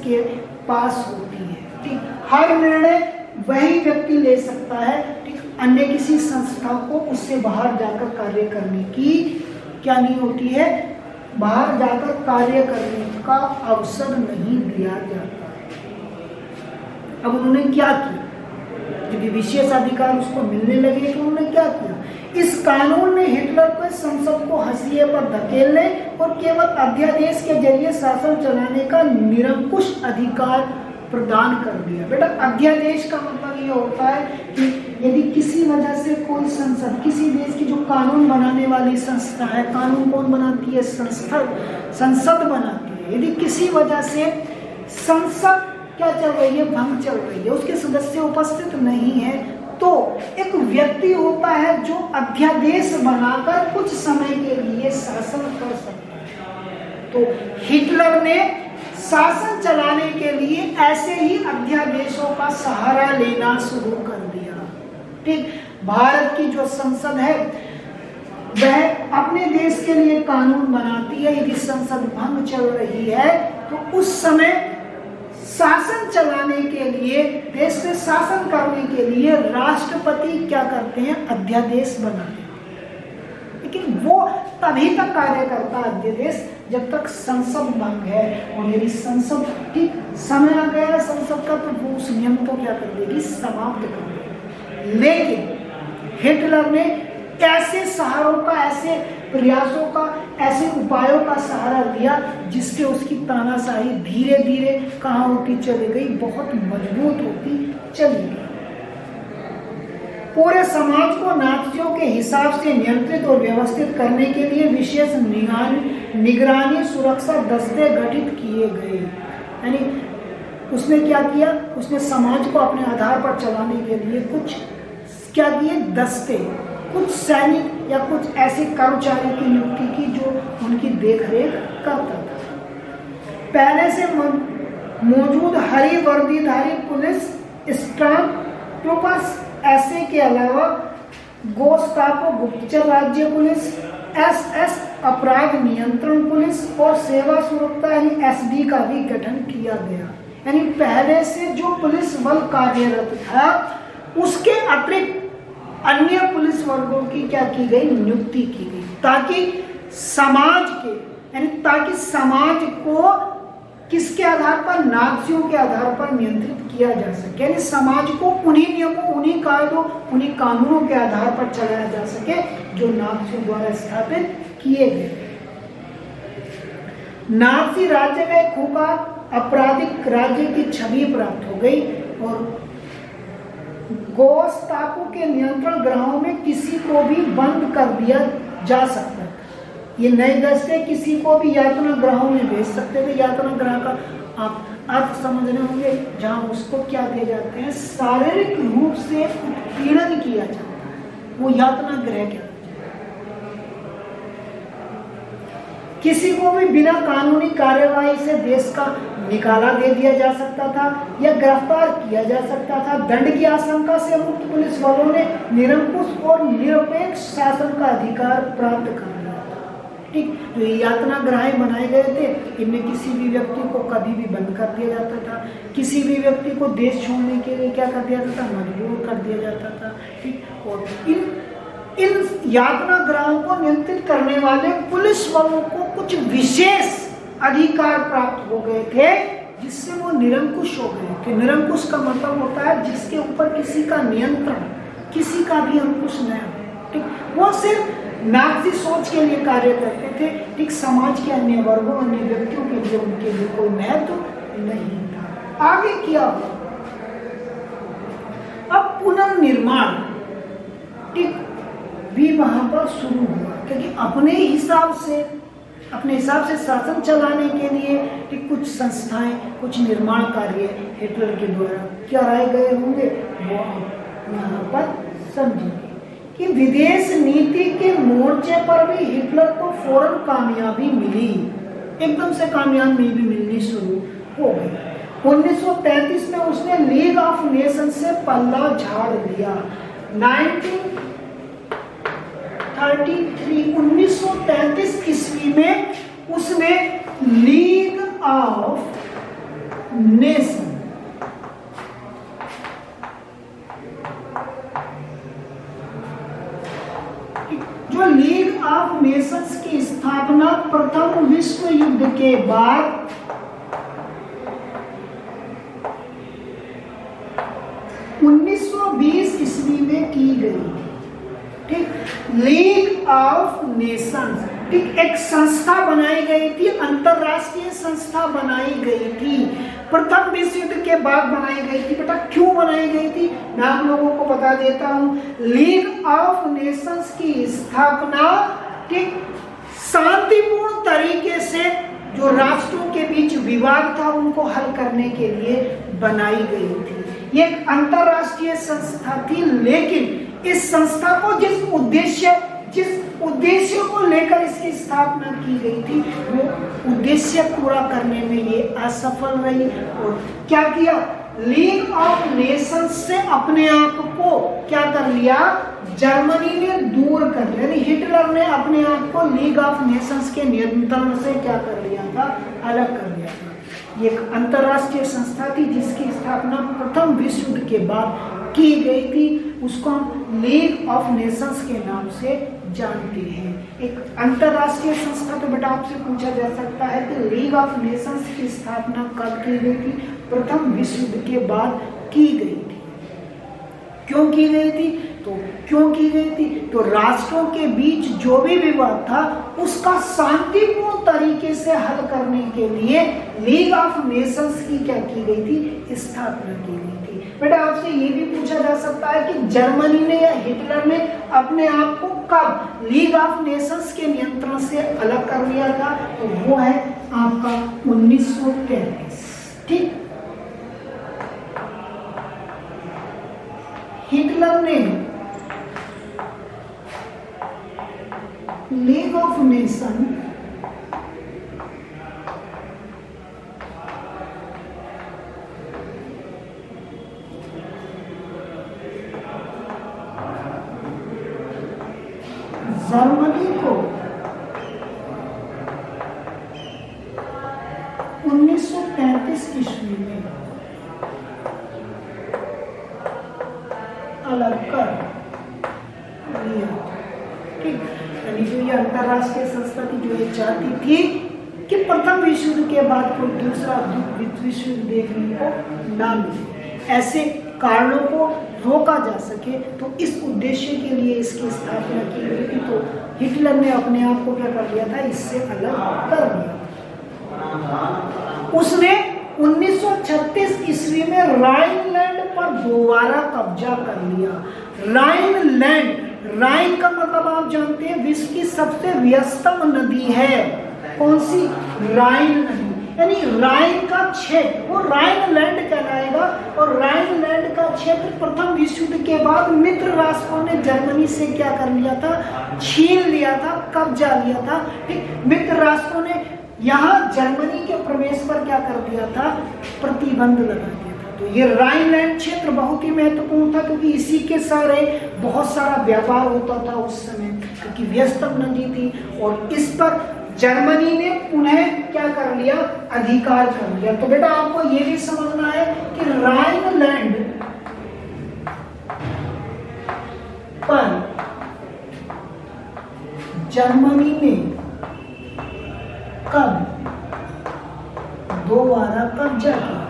के पास होती है। ठीक, हर निर्णय वही व्यक्ति ले सकता है। ठीक, अन्य किसी संस्था को उससे बाहर जाकर कार्य करने की क्या नहीं होती है, बाहर जाकर कार्य करने का अवसर नहीं दिया जाता है। अब उन्होंने क्या किया, क्योंकि विशेष अधिकार उसको मिलने लगे तो उन्होंने क्या किया, इस कानून ने हिटलर को संसद को हंसिए पर धकेलने और केवल अध्यादेश के जरिए शासन चलाने का निरंकुश अधिकार प्रदान कर दिया। बेटा अध्यादेश का मतलब ये होता है कि यदि किसी वजह से कोई संसद, किसी देश की जो कानून बनाने वाली संस्था है, कानून कौन बनाती है, संसद बनाती है, यदि किसी वजह से संसद क्या चल रही है, भंग चल रही है, उसके सदस्य उपस्थित नहीं है, तो एक व्यक्ति होता है जो अध्यादेश बनाकर कुछ समय के लिए शासन कर सकता है। तो हिटलर ने शासन चलाने के लिए ऐसे ही अध्यादेशों का सहारा लेना शुरू कर दिया। ठीक, भारत की जो संसद है वह अपने देश के लिए कानून बनाती है। यदि संसद भंग चल रही है तो उस समय शासन चलाने के लिए, देश पे शासन करने के लिए राष्ट्रपति क्या करते हैं, अध्यादेश बनाते हैं। लेकिन वो तभी तक कार्य करता है अध्यादेश जब तक संसद भंग है, और यदि संसद ठीक समय आ गया संसद का तो वो उस नियम को क्या कर देगी, समाप्त कर देगी। लेकिन हिटलर ने ऐसे सहारों का, ऐसे प्रयासों का, ऐसे उपायों का सहारा लिया जिससे उसकी तानाशाही धीरे धीरे कहाँ होती चली गई, बहुत मजबूत होती चली गई। पूरे समाज को नाज़ियों के हिसाब से नियंत्रित और व्यवस्थित करने के लिए विशेष निगरानी सुरक्षा दस्ते गठित किए गए। यानी उसने क्या किया, उसने समाज को अपने आधार पर चलाने के लिए कुछ क्या किए, दस्ते, कुछ सैनिक या कुछ ऐसे कर्मचारी की नियुक्ति की जो उनकी देखरेख करता था। पहले से मौजूद हरी वर्दीधारी पुलिस स्टार्टोपस ऐसे के अलावा गोस्टापो गुप्तचर राज्य पुलिस, एसएस अपराध नियंत्रण पुलिस और सेवा सुरक्षा यानी एसडी का भी गठन किया गया। यानी पहले से जो पुलिस बल कार्यरत था उसके अतिरिक्त अन्य पुलिस वर्गों की क्या की गई, नियुक्ति की गई, ताकि समाज के, यानी ताकि समाज को किसके आधार पर, नाज़ियों के आधार पर नियंत्रित किया जा सके। यानी समाज को उन्हीं नियमों, उन्हीं कायदों, उन्हीं कानूनों के आधार पर चलाया जा सके जो नाज़ियों द्वारा स्थापित किए गए। नाज़ी राज्य में खूंखार आपराधिक राज्य की छवि प्राप्त हो गई और गोस्टापो के नियंत्रण गृहों में किसी को भी बंद कर दिया जा सकता था। ये नए दस्ते किसी को भी यातना गृहों में भेज सकते थे। यातना गृह का आप अर्थ समझने होंगे, जहां उसको क्या किए जाते हैं, शारीरिक रूप से उत्पीड़न किया जाता है, वो यातना गृह क्या। किसी को भी बिना कानूनी कार्यवाही से देश का निकाला दे दिया जा सकता था या गिरफ्तार किया जा सकता था। दंड की आशंका से मुक्त पुलिस वालों ने निरंकुश और निरपेक्ष शासन का अधिकार प्राप्त कर लिया था। ठीक, जो यातना गृह बनाए गए थे इनमें किसी भी व्यक्ति को कभी भी बंद कर दिया जाता था, किसी भी व्यक्ति को देश छोड़ने के लिए क्या कर दिया जाता था, मजबूर कर दिया जाता था। ठीक, और इन यातना गृहों को नियंत्रित करने वाले पुलिस वालों को कुछ विशेष अधिकार प्राप्त हो गए थे जिससे वो निरंकुश हो गए थे। निरंकुश का मतलब होता है जिसके ऊपर किसी का नियंत्रण, किसी का भी अंकुश न हो। ठीक, वो सिर्फ नाज़ी सोच के लिए कार्य करते थे। ठीक, समाज के अन्य वर्गों, अन्य व्यक्तियों के लिए उनके लिए कोई महत्व नहीं था। आगे क्या हुआ, अब पुनर्निर्माण ठीक भी वहां पर शुरू हुआ, क्योंकि अपने हिसाब से शासन चलाने के लिए ठीक कुछ संस्थाएं, कुछ निर्माण कार्य हिटलर के द्वारा कराए गए होंगे, वो यहाँ पर समझेंगे कि विदेश नीति के मोर्चे पर भी हिटलर को फौरन कामयाबी मिली, एकदम से कामयाबी भी मिलनी शुरू हो गई। 1933 में उसने लीग ऑफ नेशन से पल्ला झाड़ दिया। 1933 ईस्वी में उसने लीग ऑफ नेशन। जो लीग ऑफ नेशंस की स्थापना प्रथम विश्व युद्ध के बाद 1920 ईस्वी में की गई। ठीक, लीग ऑफ नेशंस, ठीक, एक संस्था बनाई गई थी, अंतरराष्ट्रीय संस्था बनाई गई थी, प्रथम विश्व युद्ध के बाद बनाई गई थी। बेटा क्यों बनाई गई थी मैं आप लोगों को बता देता हूं। लीग ऑफ नेशंस की स्थापना, ठीक, शांतिपूर्ण तरीके से जो राष्ट्रों के बीच विवाद था उनको हल करने के लिए बनाई गई थी। ये एक अंतरराष्ट्रीय संस्था थी, लेकिन इस संस्था को जिस उद्देश्य को लेकर इसकी स्थापना की गई थी वो उद्देश्य पूरा करने में ये असफल रही। और क्या किया, लीग ऑफ नेशंस से अपने आप को क्या कर लिया, जर्मनी ने दूर कर लिया। यानी हिटलर ने अपने आप को लीग ऑफ नेशंस के नियंत्रण से क्या कर लिया था, अलग कर लिया था। ये एक अंतरराष्ट्रीय संस्था थी जिसकी स्थापना प्रथम विश्व युद्ध के बाद की गई थी, उसको हम लीग ऑफ नेशंस के नाम से जानते हैं। एक अंतरराष्ट्रीय संस्था। तो बेटा आपसे पूछा जा सकता है कि लीग ऑफ नेशंस की स्थापना कब की गई थी, प्रथम विश्व युद्ध के बाद की गई थी। क्यों की गई थी, तो राष्ट्रों के बीच जो भी विवाद था उसका शांतिपूर्ण तरीके से हल करने के लिए लीग ऑफ नेशंस की क्या की गई थी, स्थापना की गई थी। बेटा आपसे ये भी पूछा जा सकता है कि जर्मनी ने या हिटलर ने अपने आप को कब लीग ऑफ नेशंस के नियंत्रण से अलग कर लिया था, तो वो है आपका 1933। ठीक, हिटलर ने लीग ऑफ नेशन जर्मनी को 1933 ईस्वी में अलग कर लिया। ठीक, यानी जो ये अंतरराष्ट्रीय संस्था थी जो ये चाहती थी कि प्रथम विश्व युद्ध के बाद कोई दूसरा विश्व युद्ध देखने को ना मिले, ऐसे कारणों को रोका जा सके, तो इस उद्देश्य के लिए इसकी स्थापना की गई थी। तो हिटलर ने अपने आप को क्या कर लिया था, इससे अलग कर दिया। उसने 1936 ईस्वी में राइनलैंड पर दोबारा कब्जा कर लिया। राइन का मतलब आप जानते हैं विश्व की सबसे व्यस्तम नदी है। कौन सी, राइन नदी। यानी राइन का क्षेत्र वो राइनलैंड कहलाएगा। और राइनलैंड का क्षेत्र प्रथम विश्व युद्ध के बाद मित्र राष्ट्रों ने जर्मनी से क्या कर लिया था, छीन लिया था, कब्जा लिया था। ठीक, मित्र राष्ट्रों ने यहाँ जर्मनी के प्रवेश पर क्या कर दिया था, प्रतिबंध लगा दिया था। तो ये राइनलैंड क्षेत्र बहुत ही महत्वपूर्ण था क्योंकि इसी के सारे बहुत सारा व्यापार होता था उस समय, क्योंकि व्यस्तम नदी थी और इस पर जर्मनी ने पुनः क्या कर लिया, अधिकार कर लिया। तो बेटा आपको ये भी समझना है कि राइनलैंड पर जर्मनी ने कब दोबारा कब्जा किया,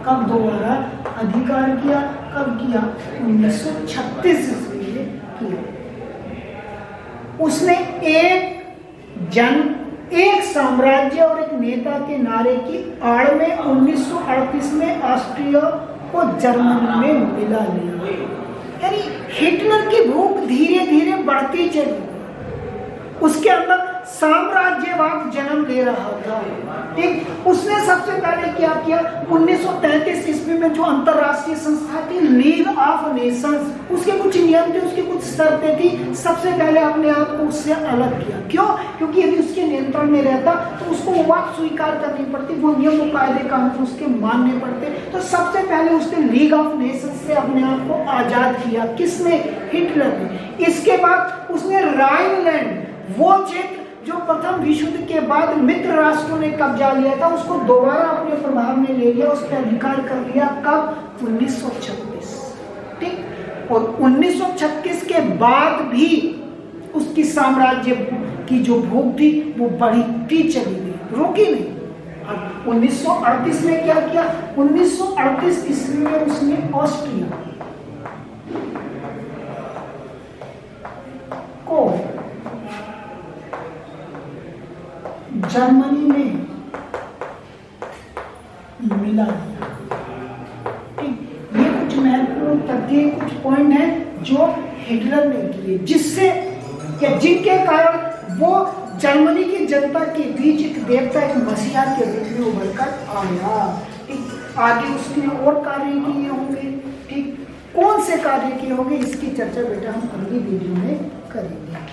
कब दोबारा अधिकार किया, कब किया, 1936 ईस्वी में किया। उसने एक साम्राज्य और एक नेता के नारे की आड़ में 1938 में ऑस्ट्रिया को जर्मनी में मिला लिया। यानी हिटलर की भूख धीरे धीरे बढ़ती चली, उसके अंदर साम्राज्यवाद जन्म ले रहा था। ठीक, उसने सबसे पहले क्या किया, 1933 ईस्वी में जो अंतरराष्ट्रीय संस्था थी लीग ऑफ नेशंस, उसके कुछ नियम थे, उसकी कुछ शर्तें थी। सबसे पहले अपने आप को उससे अलग किया। क्यों, क्योंकि यदि उसके नियंत्रण में रहता तो उसको वो बात स्वीकार करनी पड़ती, वो नियम वो कायदे कानून उसके मानने पड़ते। तो सबसे पहले उसने लीग ऑफ नेशंस से अपने आप को आजाद किया। किसने, हिटलर ने। इसके बाद उसने राइनलैंड, वो क्षेत्र जो प्रथम विश्व युद्ध के बाद मित्र राष्ट्रों ने कब्जा लिया था, उसको दोबारा अपने प्रभाव ने ले लिया, उस पर अधिकार कर लिया। कब? 1936। ठीक। और 1936 के बाद भी उसकी साम्राज्य की जो भूख थी वो बढ़ती चली गई, रुकी नहीं। अब 1938 में क्या किया? 1938 ईस्वी में उसने ऑस्ट्रिया को जर्मनी में मिला दिया। ठीक, ये कुछ महत्वपूर्ण तथ्य, कुछ पॉइंट है जो हिटलर ने किए, जिससे या जिनके कारण वो जर्मनी की जनता के बीच एक देवता, एक मसीहा के रूप में उभर कर आया। ठीक, आगे उसने और कार्य किए होंगे। ठीक, कौन से कार्य किए होंगे इसकी चर्चा बेटा हम अगली वीडियो में करेंगे।